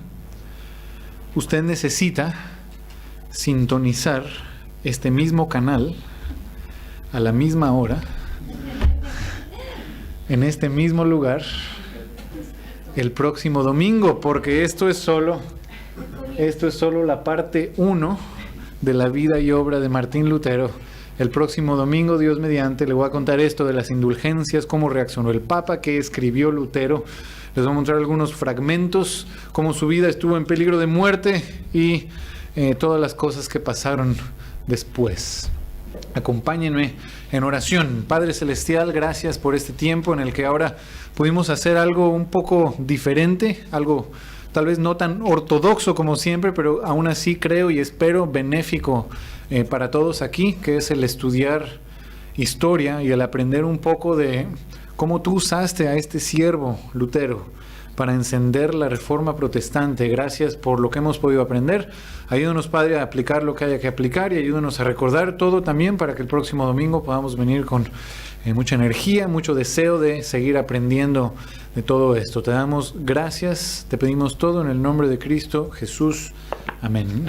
usted necesita sintonizar este mismo canal a la misma hora, en este mismo lugar, el próximo domingo, porque esto es solo la parte 1 de la vida y obra de Martín Lutero. El próximo domingo, Dios mediante, le voy a contar esto de las indulgencias, cómo reaccionó el Papa, qué escribió Lutero. Les voy a mostrar algunos fragmentos, cómo su vida estuvo en peligro de muerte y todas las cosas que pasaron después. Acompáñenme en oración. Padre Celestial, gracias por este tiempo en el que ahora pudimos hacer algo un poco diferente, algo tal vez no tan ortodoxo como siempre, pero aún así creo y espero benéfico para todos aquí, que es el estudiar historia y el aprender un poco de cómo tú usaste a este siervo Lutero para encender la reforma protestante. Gracias por lo que hemos podido aprender. Ayúdanos, Padre, a aplicar lo que haya que aplicar y ayúdanos a recordar todo también para que el próximo domingo podamos venir con mucha energía, mucho deseo de seguir aprendiendo de todo esto. Te damos gracias, te pedimos todo en el nombre de Cristo Jesús. Amén.